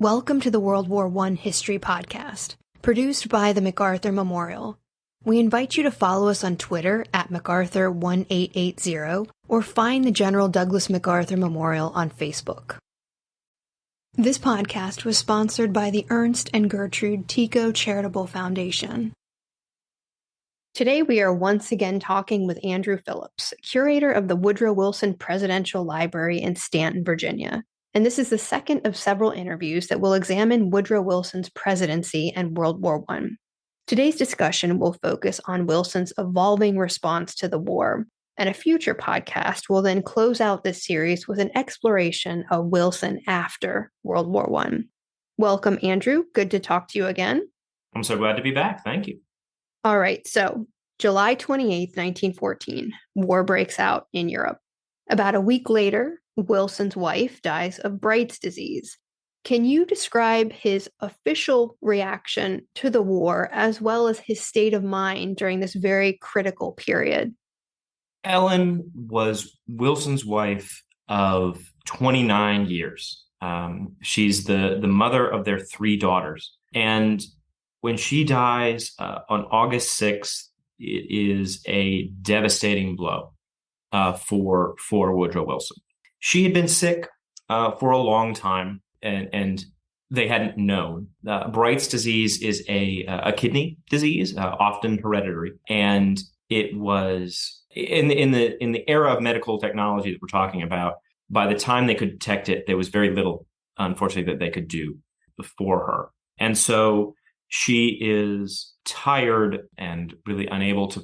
Welcome to the World War I History Podcast, produced by the MacArthur Memorial. We invite you to follow us on Twitter at MacArthur1880 or find the General Douglas MacArthur Memorial on Facebook. This podcast was sponsored by the Ernst and Gertrude Tico Charitable Foundation. Today we are once again talking with Andrew Phillps, curator of the Woodrow Wilson Presidential Library in Staunton, Virginia. And this is the second of several interviews that will examine Woodrow Wilson's presidency and World War I. Today's discussion will focus on Wilson's evolving response to the war, and a future podcast will then close out this series with an exploration of Wilson after World War I. Welcome, Andrew. Good to talk to you again. I'm so glad to be back. Thank you. All right, so July 28th, 1914, war breaks out in Europe. About a week later, Wilson's wife dies of Bright's disease. Can you describe his official reaction to the war as well as his state of mind during this very critical period? Ellen was Wilson's wife of 29 years. She's the mother of their three daughters. And when she dies on August 6th, it is a devastating blow for Woodrow Wilson. She had been sick for a long time, and they hadn't known. Bright's disease is a kidney disease, often hereditary, and it was in the era of medical technology that we're talking about. By the time they could detect it, there was very little, unfortunately, that they could do for her, and so she is tired and really unable to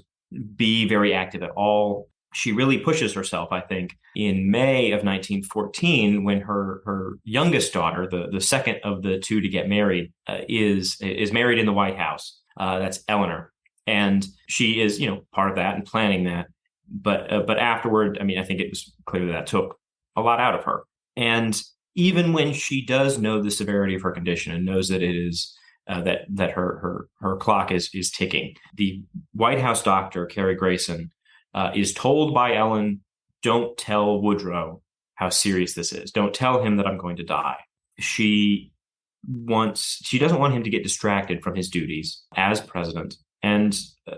be very active at all. She really pushes herself, I think, in May of 1914, when her youngest daughter, the second of the two to get married, is married in the White House. That's Eleanor, and she is, part of that and planning that. But afterward, I think it was clear that took a lot out of her. And even when she does know the severity of her condition and knows that it is that her clock is ticking, the White House doctor, Cary Grayson, is told by Ellen, don't tell Woodrow how serious this is. Don't tell him that I'm going to die. She doesn't want him to get distracted from his duties as president. And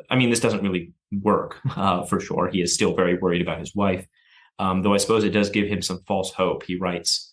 this doesn't really work for sure. He is still very worried about his wife, though I suppose it does give him some false hope. He writes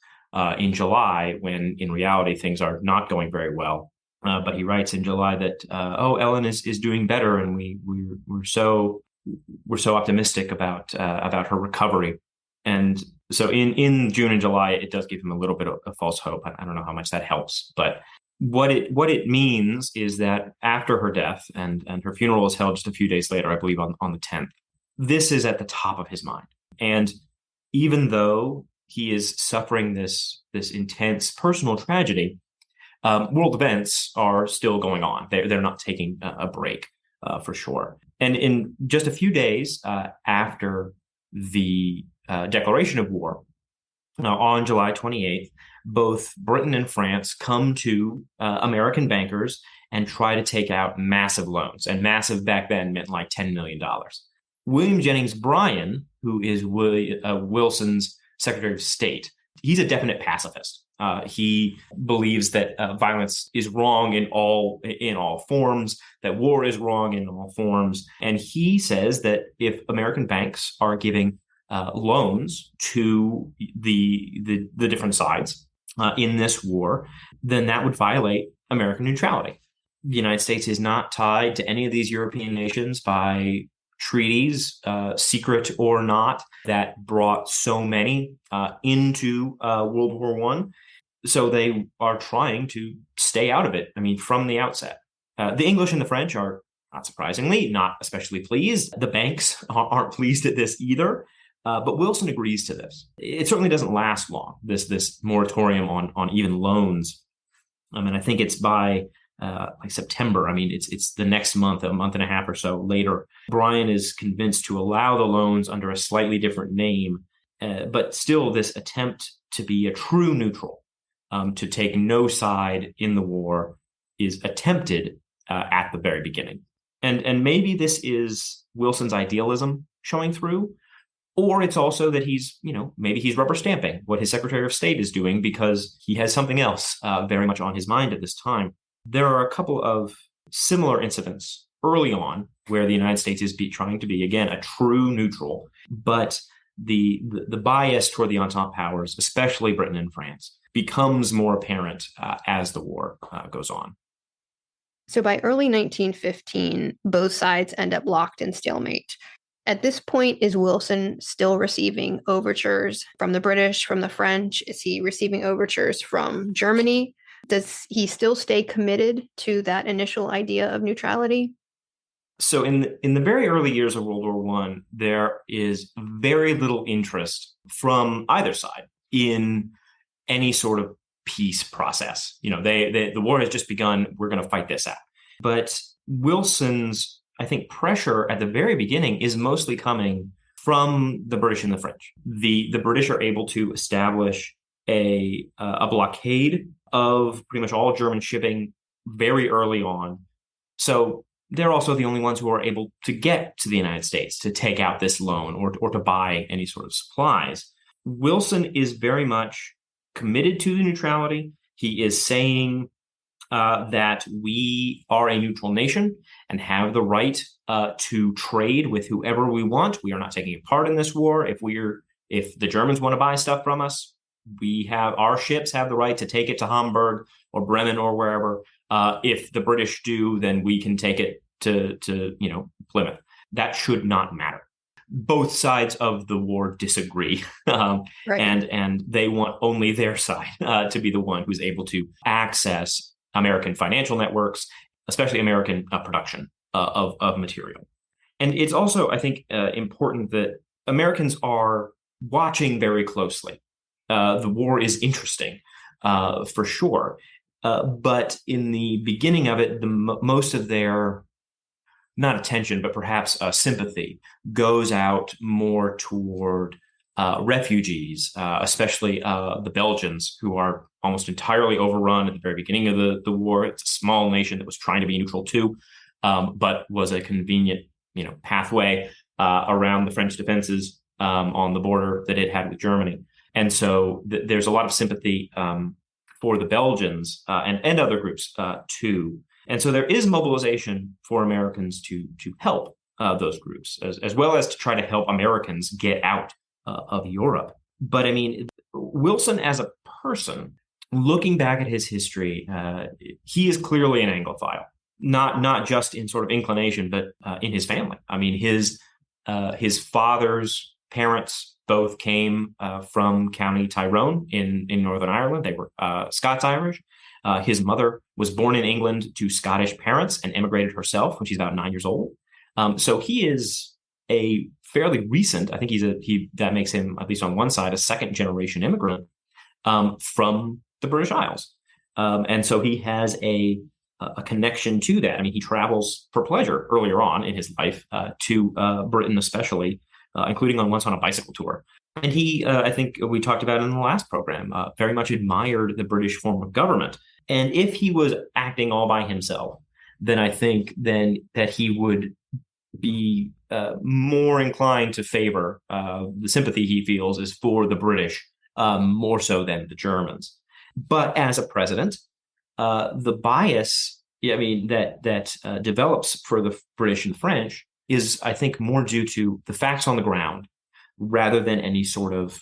in July, when in reality things are not going very well. But he writes in July that, Ellen is doing better, and we're so optimistic about her recovery. And so in June and July, it does give him a little bit of false hope. I don't know how much that helps, but what it means is that after her death, and her funeral is held just a few days later, I believe on the 10th, this is at the top of his mind. And even though he is suffering this intense personal tragedy, world events are still going on. They're not taking a break for sure. And in just a few days after the declaration of war, on July 28th, both Britain and France come to American bankers and try to take out massive loans. And massive back then meant like $10 million. William Jennings Bryan, who is Wilson's Secretary of State, he's a definite pacifist. He believes that violence is wrong in all forms, that war is wrong in all forms. And he says that if American banks are giving loans to the different sides in this war, then that would violate American neutrality. The United States is not tied to any of these European nations by treaties, secret or not, that brought so many into World War I. So they are trying to stay out of it, from the outset. The English and the French are, not surprisingly, not especially pleased. The banks aren't pleased at this either. But Wilson agrees to this. It certainly doesn't last long, this moratorium on even loans. I think it's by September. It's the next month, a month and a half or so later. Bryan is convinced to allow the loans under a slightly different name, but still this attempt to be a true neutral, to take no side in the war, is attempted at the very beginning. And maybe this is Wilson's idealism showing through, Or it's also that he's, maybe he's rubber stamping what his Secretary of State is doing because he has something else very much on his mind at this time. There are a couple of similar incidents early on where the United States is trying to be, again, a true neutral, but the bias toward the Entente powers, especially Britain and France, becomes more apparent as the war goes on. So by early 1915, both sides end up locked in stalemate. At this point, is Wilson still receiving overtures from the British, from the French? Is he receiving overtures from Germany? Does he still stay committed to that initial idea of neutrality? So in the very early years of World War I, there is very little interest from either side in any sort of peace process. The war has just begun. We're going to fight this out. But Wilson's, I think, pressure at the very beginning is mostly coming from the British and the French. The British are able to establish a blockade of pretty much all German shipping very early on. So they're also the only ones who are able to get to the United States to take out this loan or to buy any sort of supplies. Wilson is very much committed to the neutrality. He is saying that we are a neutral nation and have the right to trade with whoever we want. We are not taking part in this war. If the Germans want to buy stuff from us, our ships have the right to take it to Hamburg or Bremen or wherever. If the British do, then we can take it to Plymouth. That should not matter. Both sides of the war disagree, right. and they want only their side to be the one who's able to access American financial networks, especially American production of material. And it's also, I think, important that Americans are watching very closely. The war is interesting, for sure. But in the beginning of it, most of their, not attention, but perhaps sympathy goes out more toward refugees, especially the Belgians, who are almost entirely overrun at the very beginning of the war. It's a small nation that was trying to be neutral too, but was a convenient, pathway around the French defenses on the border that it had with Germany. And so there's a lot of sympathy for the Belgians and other groups too. And so there is mobilization for Americans to help those groups, as well as to try to help Americans get out of Europe. But I mean, Wilson as a person, looking back at his history, he is clearly an Anglophile, not just in sort of inclination, but in his family. I mean, his father's parents both came from County Tyrone in Northern Ireland. They were Scots-Irish. His mother was born in England to Scottish parents and immigrated herself when she's about 9 years old. So he is a fairly recent, I think that makes him, at least on one side, a second generation immigrant from the British Isles. And so he has a connection to that. I mean, he travels for pleasure earlier on in his life to Britain, especially, including once on a bicycle tour. And he, I think we talked about in the last program, very much admired the British form of government. And if he was acting all by himself, then I think that he would be more inclined to favor the sympathy he feels is for the British more so than the Germans. But as a president, the bias, that develops for the British and French is, I think, more due to the facts on the ground rather than any sort of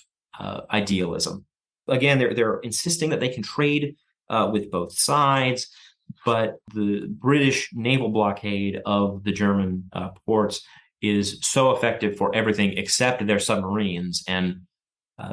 idealism. Again, they're insisting that they can trade with both sides, but the British naval blockade of the German ports is so effective for everything except their submarines. And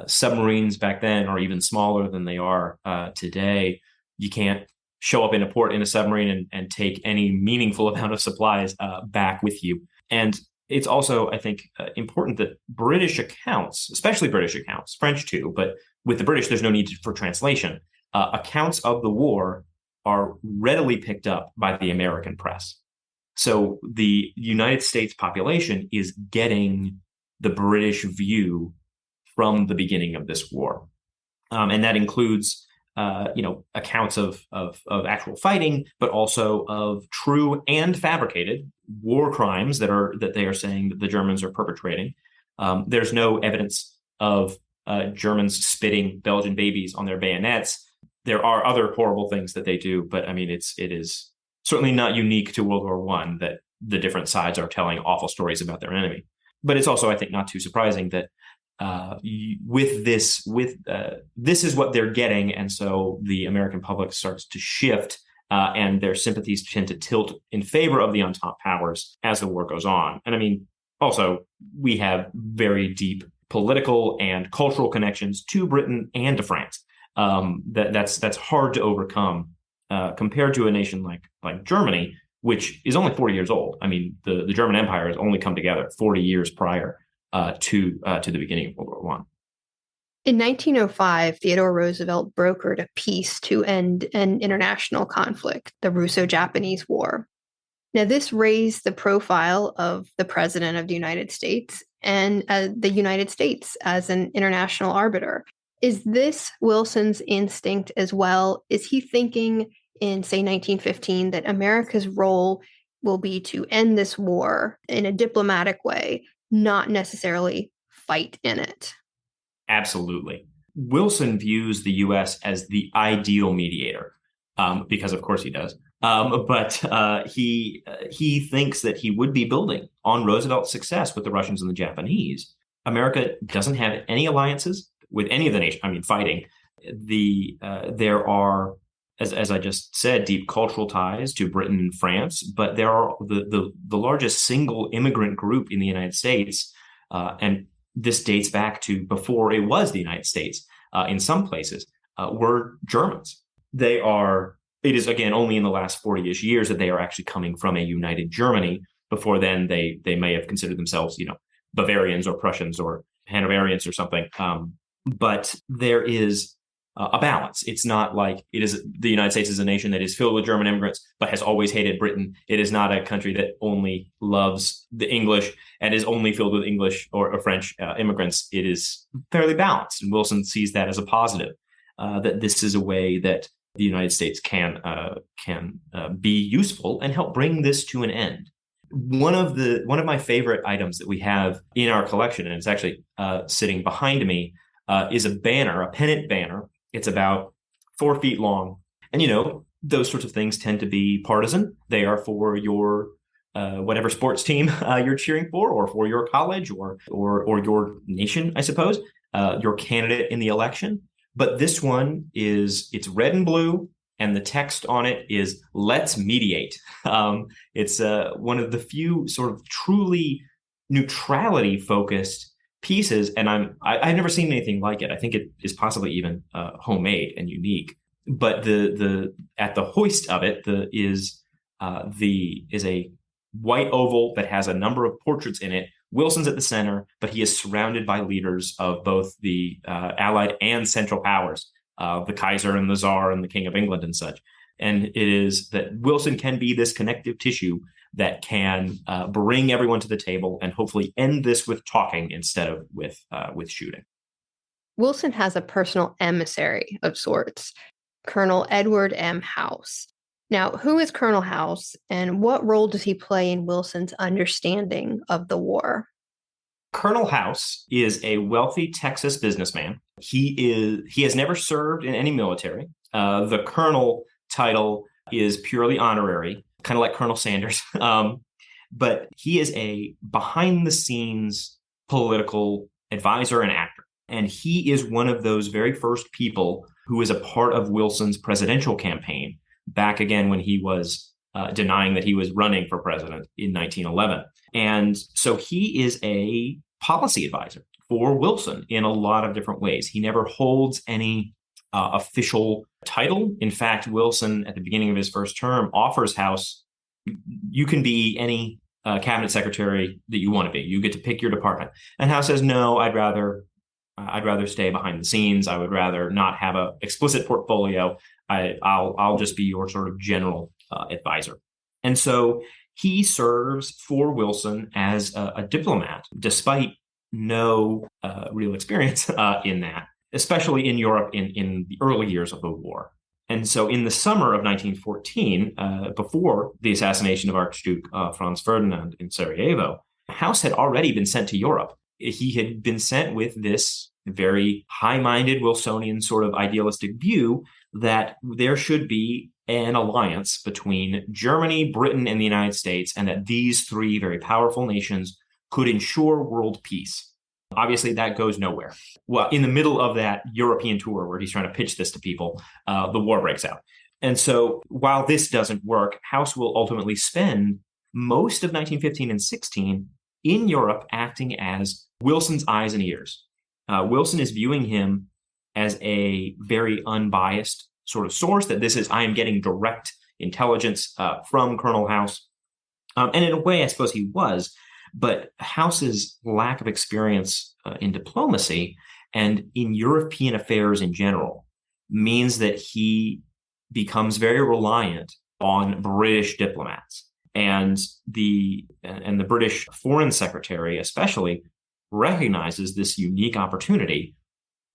submarines back then are even smaller than they are today. You can't show up in a port in a submarine and take any meaningful amount of supplies back with you. And it's also, I think, important that British accounts, especially British accounts, French too, but with the British, there's no need for translation. Accounts of the war are readily picked up by the American press. So the United States population is getting the British view from the beginning of this war. And that includes accounts of actual fighting, but also of true and fabricated war crimes that they are saying that the Germans are perpetrating There's no evidence of Germans spitting Belgian babies on their bayonets. There are other horrible things that they do, but I mean, it is certainly not unique to World War I that the different sides are telling awful stories about their enemy. But it's also, I think, not too surprising that this is what they're getting, and so the American public starts to shift, and their sympathies tend to tilt in favor of the Entente powers as the war goes on. And I mean, also, we have very deep political and cultural connections to Britain and to France. That's hard to overcome compared to a nation like Germany, which is only 40 years old. I mean, the German Empire has only come together 40 years prior to the beginning of World War I. In 1905, Theodore Roosevelt brokered a peace to end an international conflict, the Russo-Japanese War. Now, this raised the profile of the President of the United States and the United States as an international arbiter. Is this Wilson's instinct as well? Is he thinking in, say, 1915, that America's role will be to end this war in a diplomatic way, not necessarily fight in it? Absolutely. Wilson views the U.S. as the ideal mediator, because of course he does. But he thinks that he would be building on Roosevelt's success with the Russians and the Japanese. America doesn't have any alliances with any of the nations. I mean, fighting. There are, as I just said, deep cultural ties to Britain and France, but there are the largest single immigrant group in the United States, and this dates back to before it was the United States. In some places, were Germans. It is, again, only in the last 40-ish years that they are actually coming from a united Germany. Before then, they may have considered themselves, Bavarians or Prussians or Hanoverians or something. But there is a balance. It's not like the United States is a nation that is filled with German immigrants, but has always hated Britain. It is not a country that only loves the English and is only filled with English or French immigrants. It is fairly balanced. And Wilson sees that as a positive, that this is a way that the United States can be useful and help bring this to an end. One of my favorite items that we have in our collection, and it's actually sitting behind me, is a pennant banner. It's about 4 feet long. And, those sorts of things tend to be partisan. They are for your whatever sports team you're cheering for, or for your college or your nation, I suppose, your candidate in the election. But this one it's red and blue, and the text on it is "Let's mediate." It's one of the few sort of truly neutrality-focused pieces, and I've never seen anything like it. I think it is possibly even homemade and unique. But the at the hoist of it is a white oval that has a number of portraits in it. Wilson's at the center, but he is surrounded by leaders of both the Allied and Central powers, the Kaiser and the Tsar and the King of England and such. And it is that Wilson can be this connective tissue that can bring everyone to the table and hopefully end this with talking instead of with shooting. Wilson has a personal emissary of sorts, Colonel Edward M. House. Now, who is Colonel House, and what role does he play in Wilson's understanding of the war? Colonel House is a wealthy Texas businessman. He has never served in any military. The colonel title is purely honorary, kind of like Colonel Sanders. But he is a behind-the-scenes political advisor and actor. And he is one of those very first people who is a part of Wilson's presidential campaign, back again when he was denying that he was running for president in 1911. And so he is a policy advisor for Wilson in a lot of different ways. He never holds any official title. In fact, Wilson, at the beginning of his first term, offers House, you can be any cabinet secretary that you want to be. You get to pick your department. And House says, no, I'd rather stay behind the scenes. I would rather not have an explicit portfolio. I'll just be your sort of general advisor. And so he serves for Wilson as a diplomat, despite no real experience in that, especially in Europe in the early years of the war. And so in the summer of 1914, before the assassination of Archduke Franz Ferdinand in Sarajevo, House had already been sent to Europe he had been sent with this very high-minded Wilsonian sort of idealistic view that there should be an alliance between Germany, Britain, and the United States, and that these three very powerful nations could ensure world peace. Obviously, that goes nowhere. Well, in the middle of that European tour where he's trying to pitch this to people, the war breaks out. And so while this doesn't work, House will ultimately spend most of 1915 and 16 in Europe acting as Wilson's eyes and ears. Wilson is viewing him as a very unbiased sort of source, that this is, I am getting direct intelligence from Colonel House. And in a way, I suppose he was, but House's lack of experience in diplomacy and in European affairs in general means that he becomes very reliant on British diplomats. And the British Foreign Secretary especially recognizes this unique opportunity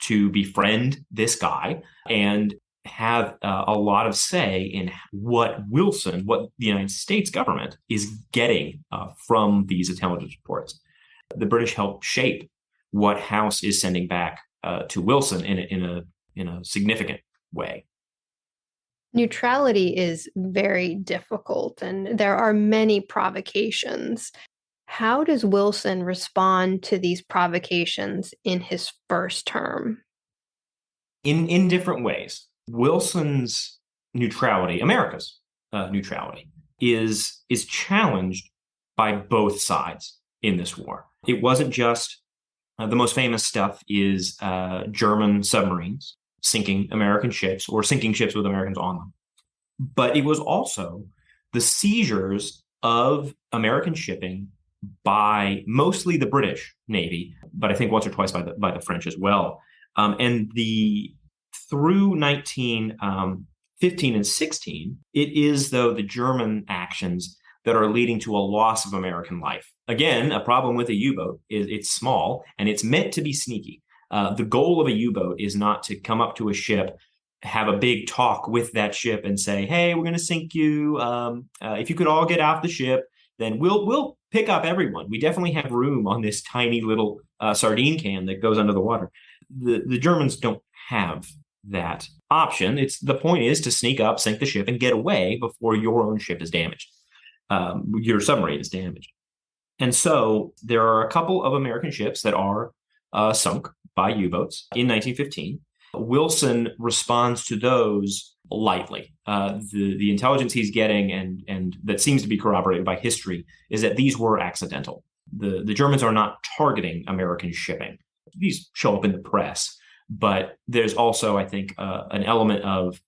to befriend this guy and have a lot of say in what the United States government is getting from these intelligence reports. The British help shape what House is sending back to Wilson in a significant way. Neutrality is very difficult, and there are many provocations. How does Wilson respond to these provocations in his first term? In different ways. Wilson's neutrality, America's neutrality, is challenged by both sides in this war. It wasn't just the most famous stuff is German submarines sinking American ships or sinking ships with Americans on them. But it was also the seizures of American shipping by mostly the British Navy, but I think once or twice by the French as well. And through 1915 and 16, it is, though, the German actions that are leading to a loss of American life. Again, a problem with a U-boat is it's small and it's meant to be sneaky. The goal of a U-boat is not to come up to a ship, have a big talk with that ship and say, hey, we're going to sink you. If you could all get off the ship, then we'll pick up everyone. We definitely have room on this tiny little sardine can that goes under the water. The Germans don't have that option. The point is to sneak up, sink the ship, and get away before your own ship is damaged. Your submarine is damaged. And so there are a couple of American ships that are sunk by U-boats in 1915. Wilson responds to those lightly. The intelligence he's getting and that seems to be corroborated by history is that these were accidental. The Germans are not targeting American shipping. These show up in the press, but there's also, I think, an element of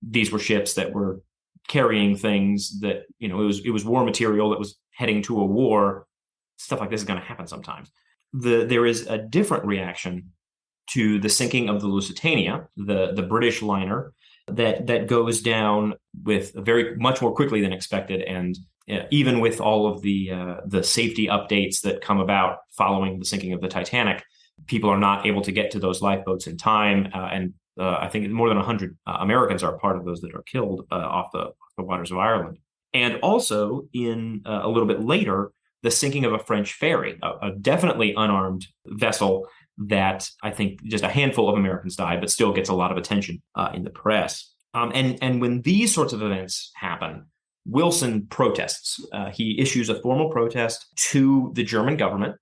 these were ships that were carrying things that, it was war material that was heading to a war. Stuff like this is going to happen sometimes. There is a different reaction to the sinking of the Lusitania, the British liner that goes down with much more quickly than expected, and even with all of the safety updates that come about following the sinking of the Titanic, people are not able to get to those lifeboats in time, and I think more than 100 Americans are part of those that are killed off the waters of Ireland. And also, in a little bit later, the sinking of a French ferry, a definitely unarmed vessel that I think just a handful of Americans died, but still gets a lot of attention in the press. And when these sorts of events happen, Wilson protests. He issues a formal protest to the German government,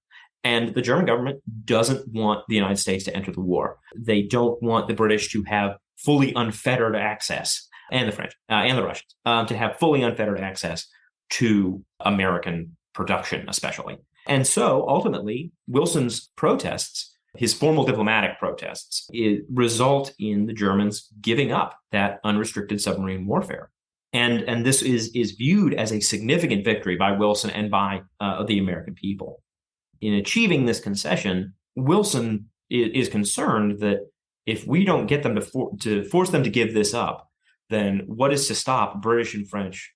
and the German government doesn't want the United States to enter the war. They don't want the British to have fully unfettered access, and the French and the Russians, to have fully unfettered access to American production, especially. And so ultimately, Wilson's protests, his formal diplomatic protests, result in the Germans giving up that unrestricted submarine warfare. And this is viewed as a significant victory by Wilson and by the American people. In achieving this concession, Wilson is concerned that if we don't get them to force them to give this up, then what is to stop British and French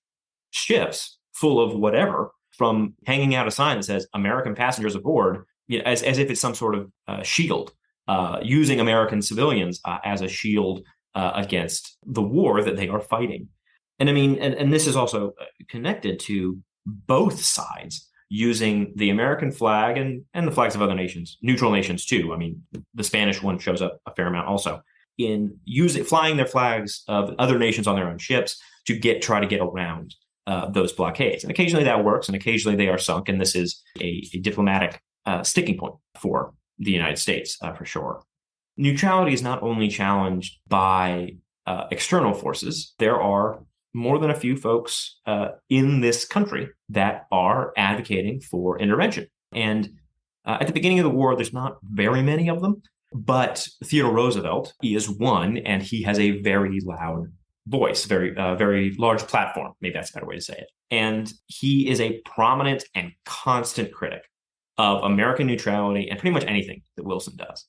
ships full of whatever from hanging out a sign that says American passengers aboard, as if it's some sort of shield, using American civilians as a shield against the war that they are fighting. And I mean, and this is also connected to both sides using the American flag and the flags of other nations, neutral nations too. I mean, the Spanish one shows up a fair amount also, in flying their flags of other nations on their own ships to try to get around those blockades. And occasionally that works, and occasionally they are sunk. And this is a diplomatic sticking point for the United States, for sure. Neutrality is not only challenged by external forces. There are more than a few folks in this country that are advocating for intervention. And at the beginning of the war, there's not very many of them, but Theodore Roosevelt is one, and he has a very loud voice, very large platform. Maybe that's a better way to say it. And he is a prominent and constant critic of American neutrality and pretty much anything that Wilson does.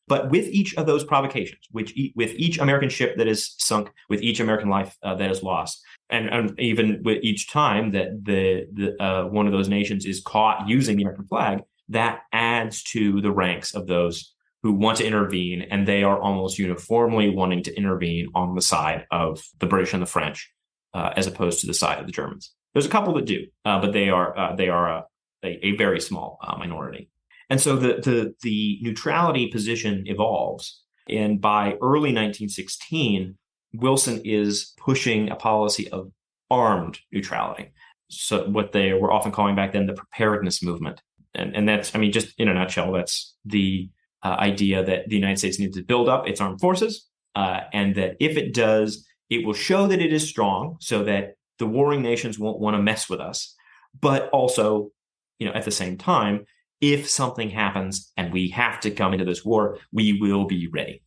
But with each of those provocations, with each American ship that is sunk, with each American life that is lost, and even with each time that the one of those nations is caught using the American flag, that adds to the ranks of those who want to intervene, and they are almost uniformly wanting to intervene on the side of the British and the French, as opposed to the side of the Germans. There's a couple that do, but they are a very small minority. And so the neutrality position evolves. And by early 1916, Wilson is pushing a policy of armed neutrality. So what they were often calling back then the preparedness movement. And that's, I mean, just in a nutshell, that's the idea that the United States needs to build up its armed forces, and that if it does, it will show that it is strong so that the warring nations won't want to mess with us. But also, at the same time, if something happens and we have to come into this war, we will be ready.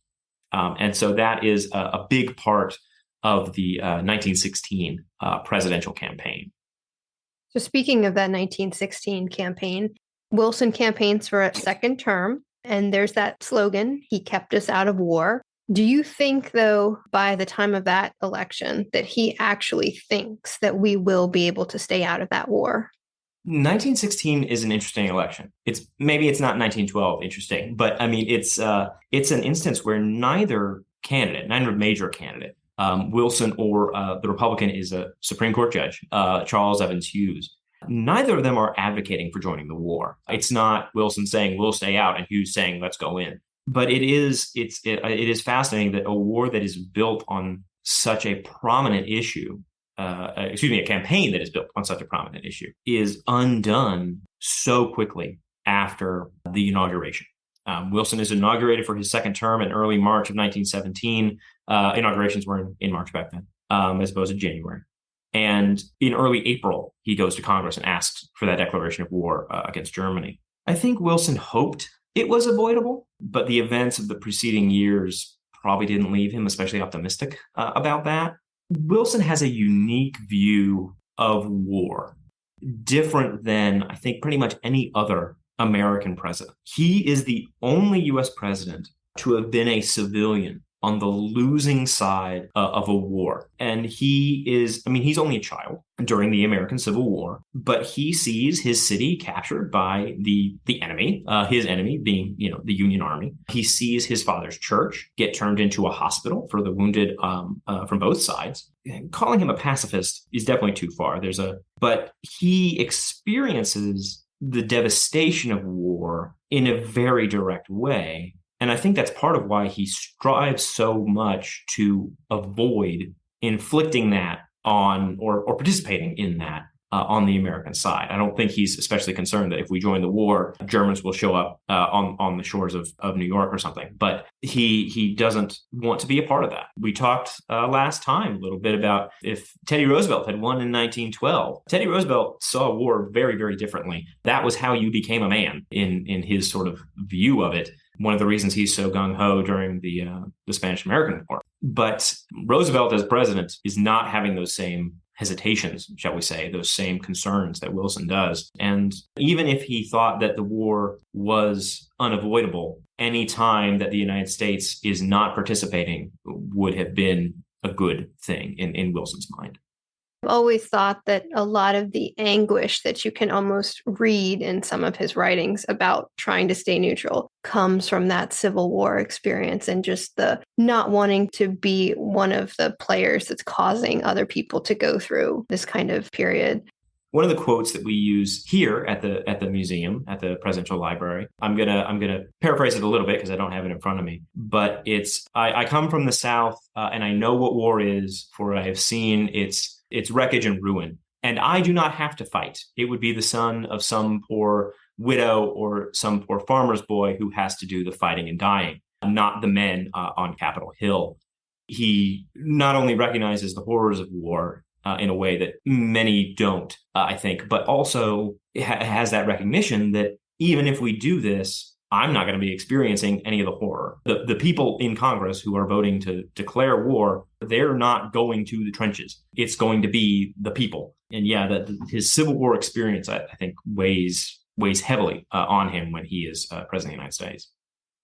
And so that is a big part of the 1916 presidential campaign. So speaking of that 1916 campaign, Wilson campaigns for a second term, and there's that slogan, "He kept us out of war." Do you think, though, by the time of that election, that he actually thinks that we will be able to stay out of that war? 1916 is an interesting election. Maybe it's not 1912 interesting, but I mean, it's an instance where neither major candidate, Wilson or the Republican is a Supreme Court judge, Charles Evans Hughes. Neither of them are advocating for joining the war. It's not Wilson saying we'll stay out and Hughes saying let's go in. But it is fascinating that a war that is built on such a prominent issue, a campaign that is built on such a prominent issue, is undone so quickly after the inauguration. Wilson is inaugurated for his second term in early March of 1917. Inaugurations were in March back then, as opposed to January. And in early April, he goes to Congress and asks for that declaration of war against Germany. I think Wilson hoped it was avoidable, but the events of the preceding years probably didn't leave him especially optimistic about that. Wilson has a unique view of war, different than I think pretty much any other American president. He is the only U.S. president to have been a civilian on the losing side of a war. And he's only a child during the American Civil War, but he sees his city captured by the enemy, his enemy being, the Union Army. He sees his father's church get turned into a hospital for the wounded from both sides. Calling him a pacifist is definitely too far. But he experiences the devastation of war in a very direct way. And I think that's part of why he strives so much to avoid inflicting that on or participating in that on the American side. I don't think he's especially concerned that if we join the war, Germans will show up on the shores of New York or something. But he doesn't want to be a part of that. We talked last time a little bit about if Teddy Roosevelt had won in 1912. Teddy Roosevelt saw war very, very differently. That was how you became a man in his sort of view of it. One of the reasons he's so gung-ho during the Spanish-American War. But Roosevelt as president is not having those same hesitations, shall we say, those same concerns that Wilson does. And even if he thought that the war was unavoidable, any time that the United States is not participating would have been a good thing in Wilson's mind. I've always thought that a lot of the anguish that you can almost read in some of his writings about trying to stay neutral comes from that Civil War experience and just the not wanting to be one of the players that's causing other people to go through this kind of period. one of the quotes that we use here at the museum, at the Presidential Library, I'm gonna paraphrase it a little bit because I don't have it in front of me, but it's I come from the South and I know what war is, for I have seen its wreckage and ruin. And I do not have to fight. It would be the son of some poor widow or some poor farmer's boy who has to do the fighting and dying, not the men on Capitol Hill. He not only recognizes the horrors of war in a way that many don't, I think, but also has that recognition that even if we do this, I'm not going to be experiencing any of the horror. The people in Congress who are voting to declare war, they're not going to the trenches. It's going to be the people. And yeah, his Civil War experience, I think, weighs heavily on him when he is president of the United States.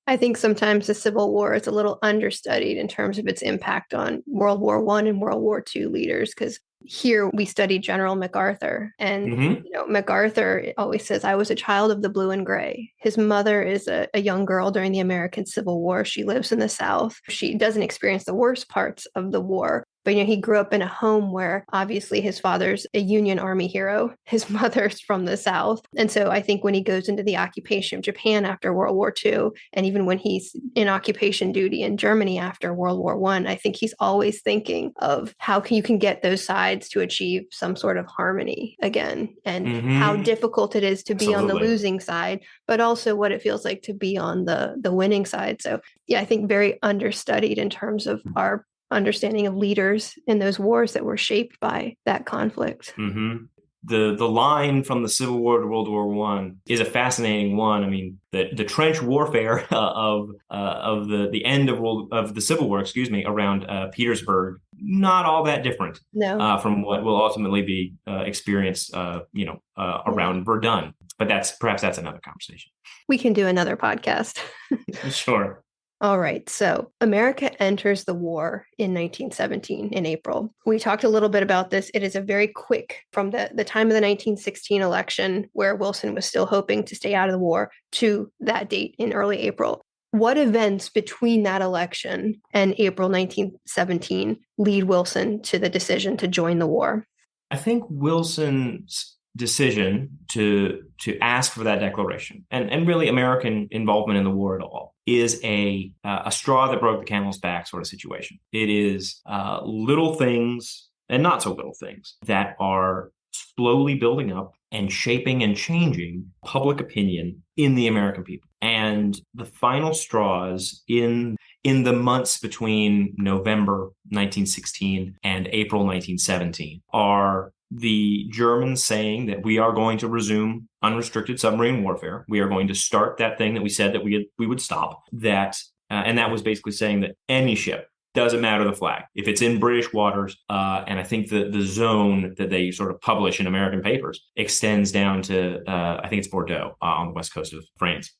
I think sometimes the Civil War is a little understudied in terms of its impact on World War I and World War II leaders, because here we study General MacArthur, and MacArthur always says, I was a child of the blue and gray. His mother is a young girl during the American Civil War. She lives in the South. She doesn't experience the worst parts of the war. But, he grew up in a home where obviously his father's a Union Army hero. His mother's from the South. And so I think when he goes into the occupation of Japan after World War II, and even when he's in occupation duty in Germany after World War I think he's always thinking of how you can get those sides to achieve some sort of harmony again, and how difficult it is to be on the losing side, but also what it feels like to be on the winning side. So yeah, I think very understudied in terms of our understanding of leaders in those wars that were shaped by that conflict. The line from the Civil War to World War I is a fascinating one. I mean, the trench warfare of the end of the Civil War, around Petersburg, not all that different from what will ultimately be experienced, around Verdun. But perhaps that's another conversation. We can do another podcast. Sure. All right. So America enters the war in 1917 in April. We talked a little bit about this. It is a very quick, from the time of the 1916 election, where Wilson was still hoping to stay out of the war, to that date in early April. What events between that election and April 1917 lead Wilson to the decision to join the war? I think Wilson's decision to ask for that declaration, and really American involvement in the war at all, is a straw that broke the camel's back sort of situation. It is little things and not so little things that are slowly building up and shaping and changing public opinion in the American people. And the final straws in the months between November 1916 and April 1917 are the Germans saying that we are going to resume unrestricted submarine warfare. We are going to start that thing that we said that we would stop. And that was basically saying that any ship, doesn't matter the flag, if it's in British waters, and I think the zone that they sort of publish in American papers extends down to, I think it's Bordeaux on the west coast of France.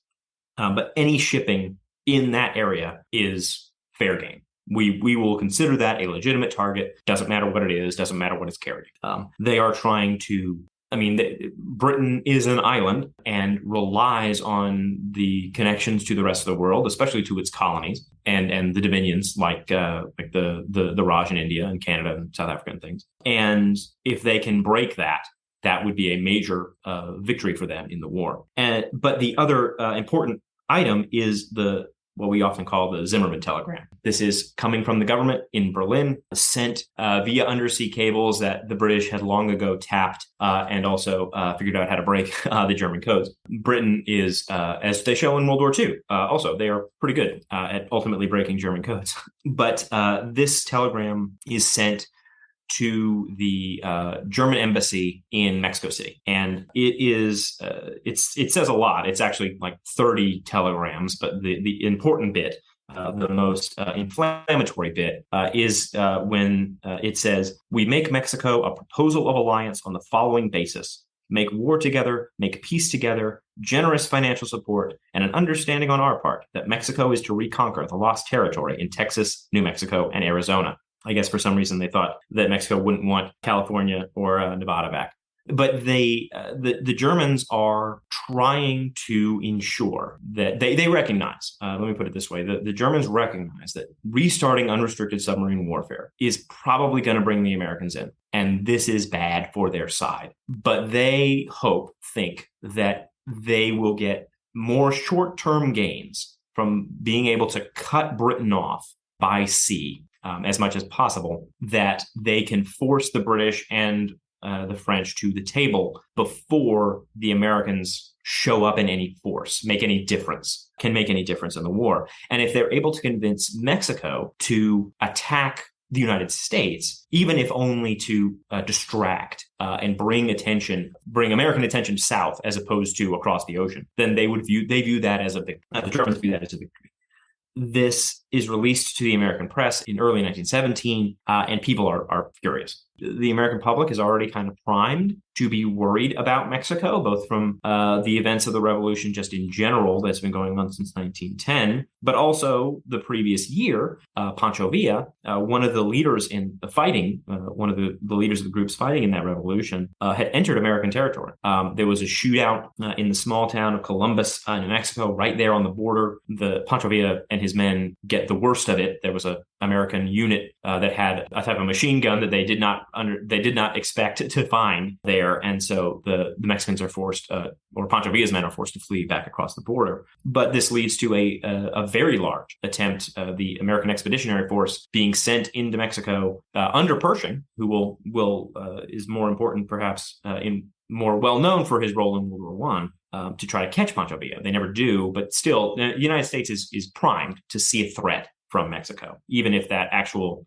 But any shipping in that area is fair game. We will consider that a legitimate target. Doesn't matter what it is. Doesn't matter what it's carrying. They are trying to. Britain is an island and relies on the connections to the rest of the world, especially to its colonies and the dominions like the Raj in India and Canada and South Africa and things. And if they can break that, that would be a major victory for them in the war. But the other important item is what we often call the Zimmermann telegram. This is coming from the government in Berlin, sent via undersea cables that the British had long ago tapped and also figured out how to break the German codes. Britain is, as they show in World War II, also they are pretty good at ultimately breaking German codes. But this telegram is sent to the German embassy in Mexico City. And it says a lot. It's actually like 30 telegrams, but the important bit, the most inflammatory bit is when it says, we make Mexico a proposal of alliance on the following basis: make war together, make peace together, generous financial support, and an understanding on our part that Mexico is to reconquer the lost territory in Texas, New Mexico, and Arizona. I guess for some reason they thought that Mexico wouldn't want California or Nevada back. But the Germans are trying to ensure that they recognize, let me put it this way, the Germans recognize that restarting unrestricted submarine warfare is probably going to bring the Americans in. And this is bad for their side. But they think that they will get more short-term gains from being able to cut Britain off by sea as much as possible, that they can force the British and the French to the table before the Americans show up in any force, can make any difference in the war. And if they're able to convince Mexico to attack the United States, even if only to distract and bring American attention south as opposed to across the ocean, then they view that as a victory. The Germans view that as a victory. This is released to the American press in early 1917, and people are furious. The American public is already kind of primed to be worried about Mexico, both from the events of the revolution just in general that's been going on since 1910, but also the previous year, Pancho Villa, one of the leaders in the fighting, one of the leaders of the groups fighting in that revolution, had entered American territory. There was a shootout in the small town of Columbus, New Mexico, right there on the border. The Pancho Villa and his men get the worst of it. There was an American unit that had a type of machine gun that they did not expect to find there, and so the Mexicans are forced, or Pancho Villa's men are forced to flee back across the border. But this leads to a very large attempt, the American Expeditionary Force being sent into Mexico under Pershing, who is more important, perhaps, in more well known for his role in World War I. To try to catch Pancho Villa. They never do, but still, the United States is primed to see a threat from Mexico, even if the actual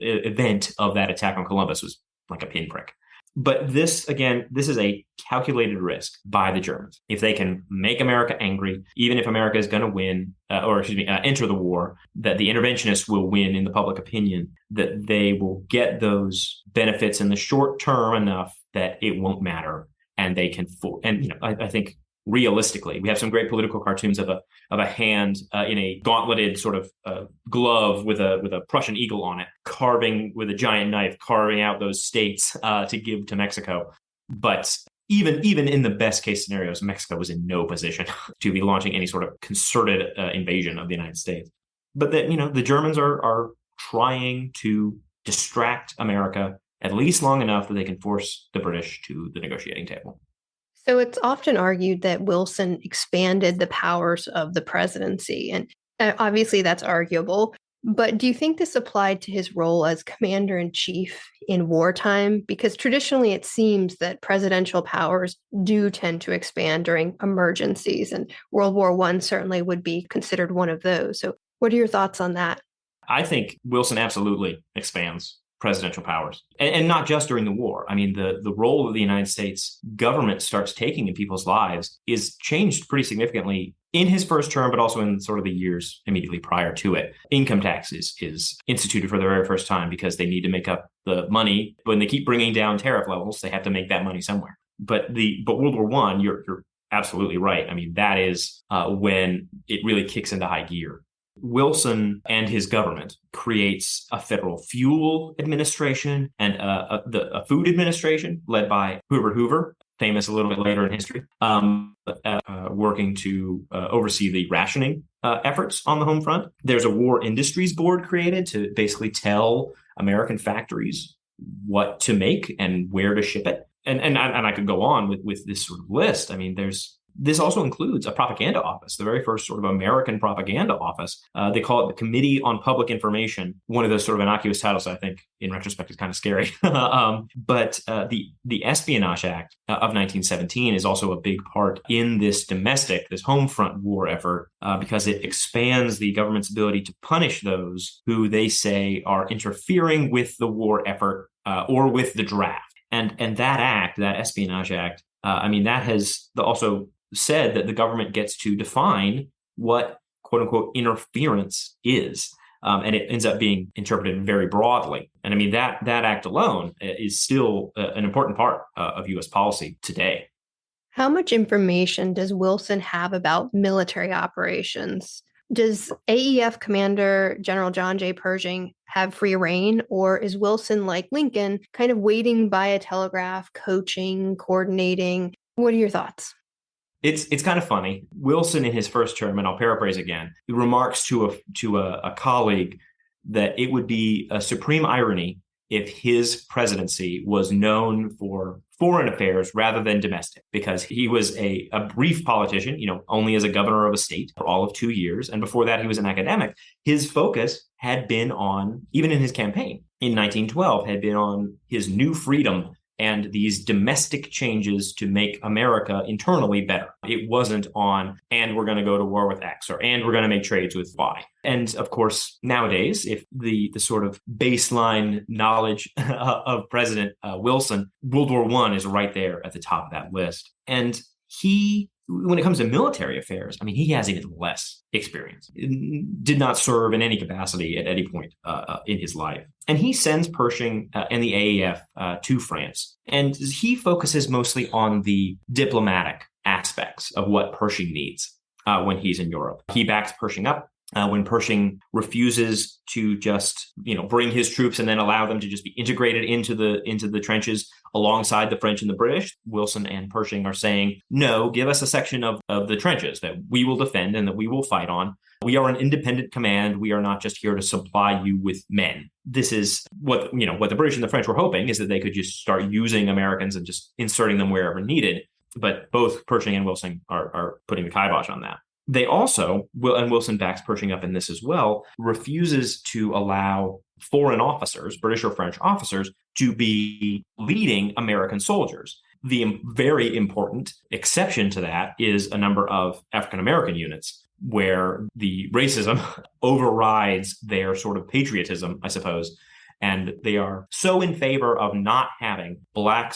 event of that attack on Columbus was like a pinprick. But this is a calculated risk by the Germans. If they can make America angry, even if America is going to win, enter the war, that the interventionists will win in the public opinion, that they will get those benefits in the short term enough that it won't matter. And they can, I think realistically, we have some great political cartoons of a hand in a gauntleted sort of glove with a Prussian eagle on it, carving with a giant knife, carving out those states to give to Mexico. But even in the best case scenarios, Mexico was in no position to be launching any sort of concerted invasion of the United States. But the Germans are trying to distract America at least long enough that they can force the British to the negotiating table. So it's often argued that Wilson expanded the powers of the presidency, and obviously that's arguable. But do you think this applied to his role as commander-in-chief in wartime? Because traditionally it seems that presidential powers do tend to expand during emergencies, and World War I certainly would be considered one of those. So what are your thoughts on that? I think Wilson absolutely expands presidential powers, and not just during the war. I mean, the role of the United States government starts taking in people's lives is changed pretty significantly in his first term, but also in sort of the years immediately prior to it. Income tax is instituted for the very first time because they need to make up the money. When they keep bringing down tariff levels, they have to make that money somewhere. But World War I, you're absolutely right. I mean, that is when it really kicks into high gear. Wilson and his government creates a federal fuel administration and a food administration led by Herbert Hoover, famous a little bit later in history, working to oversee the rationing efforts on the home front. There's a war industries board created to basically tell American factories what to make and where to ship it. And I could go on with this sort of list. I mean, this also includes a propaganda office, the very first sort of American propaganda office. They call it the Committee on Public Information. One of those sort of innocuous titles, I think, in retrospect, is kind of scary. But the Espionage Act of 1917 is also a big part in this home front war effort because it expands the government's ability to punish those who they say are interfering with the war effort or with the draft. And that act, that Espionage Act, that has also said that the government gets to define what quote unquote interference is. And it ends up being interpreted very broadly. And that act alone is still an important part of U.S. policy today. How much information does Wilson have about military operations? Does AEF Commander General John J. Pershing have free reign, or is Wilson, like Lincoln, kind of waiting by a telegraph, coaching, coordinating? What are your thoughts? It's kind of funny. Wilson, in his first term, and I'll paraphrase again, he remarks to a colleague that it would be a supreme irony if his presidency was known for foreign affairs rather than domestic, because he was a brief politician, only as a governor of a state for all of 2 years. And before that, he was an academic. His focus had been on, even in his campaign in 1912, had been on his new freedom and these domestic changes to make America internally better. It wasn't on, and we're going to go to war with X, or and we're going to make trades with Y. And of course, nowadays, if the sort of baseline knowledge of President Wilson, World War I is right there at the top of that list. And he, when it comes to military affairs, he has even less experience. Did not serve in any capacity at any point in his life. And he sends Pershing and the AEF to France. And he focuses mostly on the diplomatic aspects of what Pershing needs when he's in Europe. He backs Pershing up. When Pershing refuses to just, bring his troops and then allow them to just be integrated into the trenches alongside the French and the British, Wilson and Pershing are saying, no, give us a section of the trenches that we will defend and that we will fight on. We are an independent command. We are not just here to supply you with men. This is what the British and the French were hoping, is that they could just start using Americans and just inserting them wherever needed. But both Pershing and Wilson are putting the kibosh on that. They also, and Wilson backs Pershing up in this as well, refuses to allow foreign officers, British or French officers, to be leading American soldiers. The very important exception to that is a number of African-American units where the racism overrides their sort of patriotism, I suppose. And they are so in favor of not having Black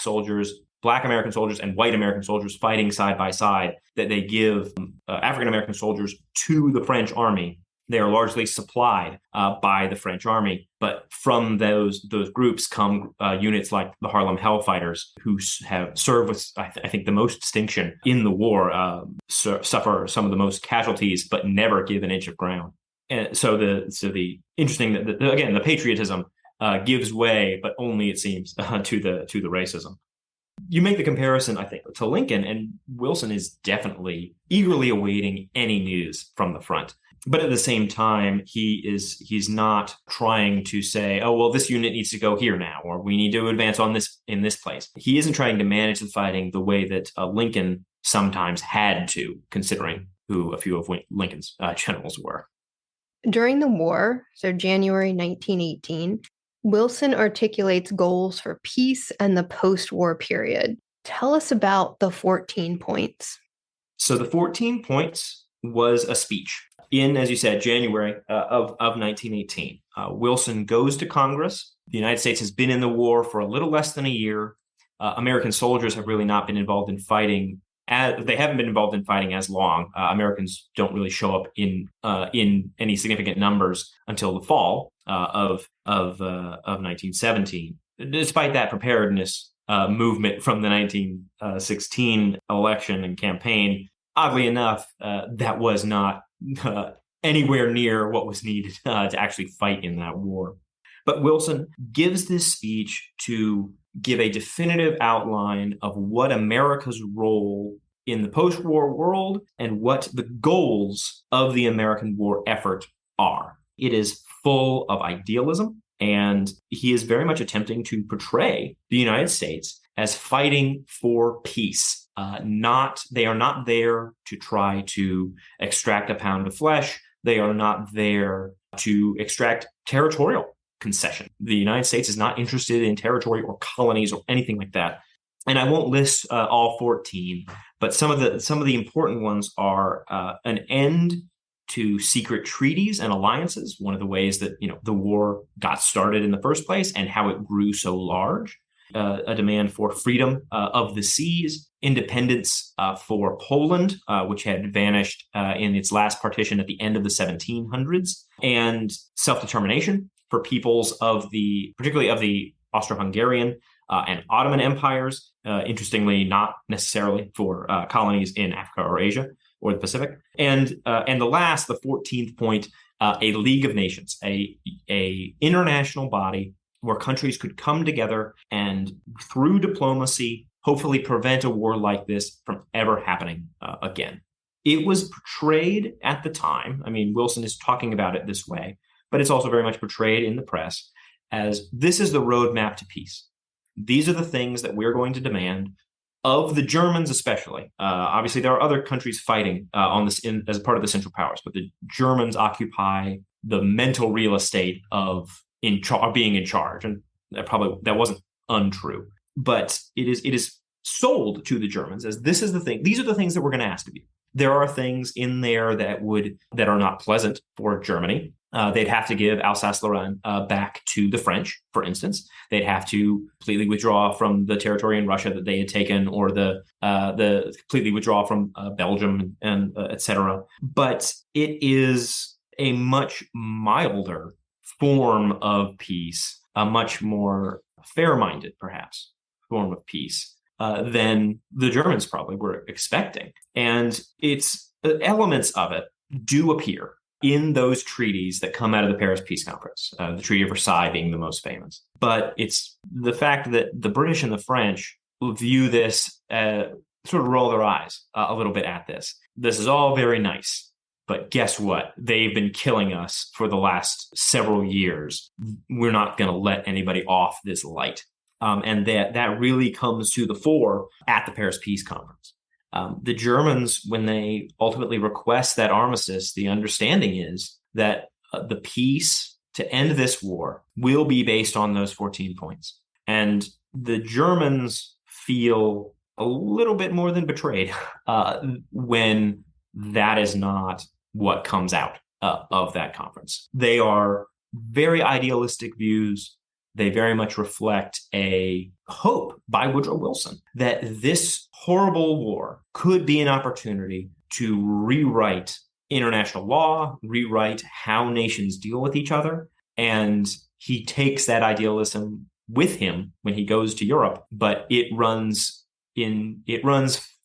American soldiers and white American soldiers fighting side by side that they give African American soldiers to the French army. They are largely supplied by the French army, but from those groups come units like the Harlem Hellfighters, who have served with, I think, the most distinction in the war, suffer some of the most casualties, but never give an inch of ground. And so the interesting that again, the patriotism gives way, but only, it seems, to the racism. You make the comparison, I think, to Lincoln, and Wilson is definitely eagerly awaiting any news from the front. But at the same time, he's not trying to say, oh, well, this unit needs to go here now, or we need to advance on this in this place. He isn't trying to manage the fighting the way that Lincoln sometimes had to, considering who a few of Lincoln's generals were. During the war, so January 1918, Wilson articulates goals for peace and the post-war period. Tell us about the 14 points. So the 14 points was a speech in, as you said, January of 1918. Wilson goes to Congress. The United States has been in the war for a little less than a year. American soldiers have really not been involved in fighting. They haven't been involved in fighting as long. Americans don't really show up in any significant numbers until the fall of 1917. Despite that preparedness movement from the 1916 election and campaign, oddly enough, that was not anywhere near what was needed to actually fight in that war. But Wilson gives this speech to give a definitive outline of what America's role in the post-war world and what the goals of the American war effort are. It is full of idealism, and he is very much attempting to portray the United States as fighting for peace. They are not there to try to extract a pound of flesh. They are not there to extract territorial concession. The United States is not interested in territory or colonies or anything like that. And I won't list all 14, but some of the important ones are an end to secret treaties and alliances. One of the ways that the war got started in the first place and how it grew so large. A demand for freedom of the seas, independence for Poland, which had vanished in its last partition at the end of the 1700s, and self-determination for peoples particularly of the Austro-Hungarian and Ottoman empires, interestingly, not necessarily for colonies in Africa or Asia or the Pacific. And the 14th point a League of Nations, a international body where countries could come together and through diplomacy, hopefully prevent a war like this from ever happening again. It was portrayed at the time. I mean, Wilson is talking about it this way, but it's also very much portrayed in the press as this is the roadmap to peace. These are the things that we're going to demand of the Germans, especially. Obviously, there are other countries fighting on this as part of the Central Powers, but the Germans occupy the mental real estate of being in charge, and that wasn't untrue. But it is sold to the Germans as this is the thing. These are the things that we're going to ask of you. There are things in there that are not pleasant for Germany. They'd have to give Alsace-Lorraine back to the French, for instance. They'd have to completely withdraw from the territory in Russia that they had taken, or the completely withdraw from Belgium and etc. But it is a much milder form of peace, a much more fair-minded, perhaps, form of peace than the Germans probably were expecting. And it's elements of it do appear in those treaties that come out of the Paris Peace Conference, the Treaty of Versailles being the most famous. But it's the fact that the British and the French will view this, sort of roll their eyes a little bit at this. This is all very nice, but guess what? They've been killing us for the last several years. We're not going to let anybody off this light. And that really comes to the fore at the Paris Peace Conference. The Germans, when they ultimately request that armistice, the understanding is that the peace to end this war will be based on those 14 points. And the Germans feel a little bit more than betrayed when that is not what comes out of that conference. They are very idealistic views. They very much reflect a hope by Woodrow Wilson that this horrible war could be an opportunity to rewrite international law, rewrite how nations deal with each other. And he takes that idealism with him when he goes to Europe, but it runs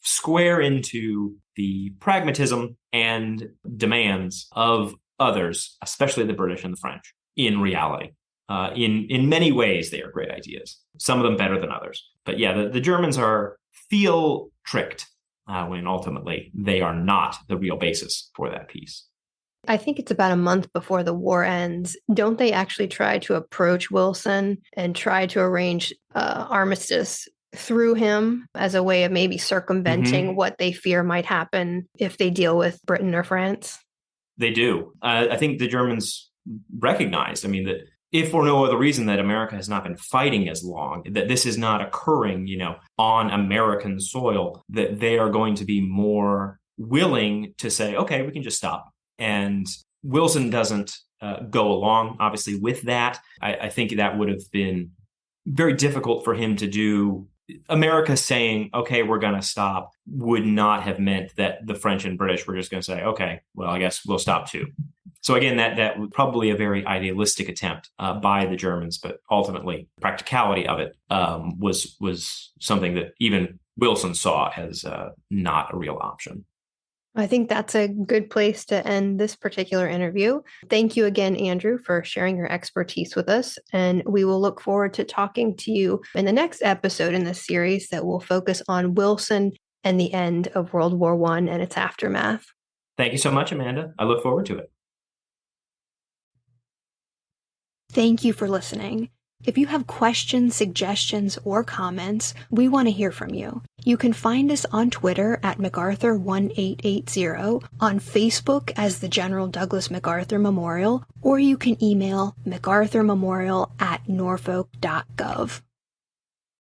square into the pragmatism and demands of others, especially the British and the French, in reality. In many ways, they are great ideas, some of them better than others. But yeah, the Germans feel tricked when ultimately they are not the real basis for that peace. I think it's about a month before the war ends. Don't they actually try to approach Wilson and try to arrange armistice through him as a way of maybe circumventing what they fear might happen if they deal with Britain or France? They do. I think the Germans recognized, that if for no other reason that America has not been fighting as long, that this is not occurring, on American soil, that they are going to be more willing to say, okay, we can just stop. And Wilson doesn't go along, obviously, with that. I think that would have been very difficult for him to do. America saying, okay, we're going to stop would not have meant that the French and British were just going to say, okay, well, I guess we'll stop too. So again, that was probably a very idealistic attempt by the Germans, but ultimately the practicality of it was something that even Wilson saw as not a real option. I think that's a good place to end this particular interview. Thank you again, Andrew, for sharing your expertise with us. And we will look forward to talking to you in the next episode in this series that will focus on Wilson and the end of World War I and its aftermath. Thank you so much, Amanda. I look forward to it. Thank you for listening. If you have questions, suggestions, or comments, we want to hear from you. You can find us on Twitter at MacArthur1880, on Facebook as the General Douglas MacArthur Memorial, or you can email MacArthurMemorial@norfolk.gov.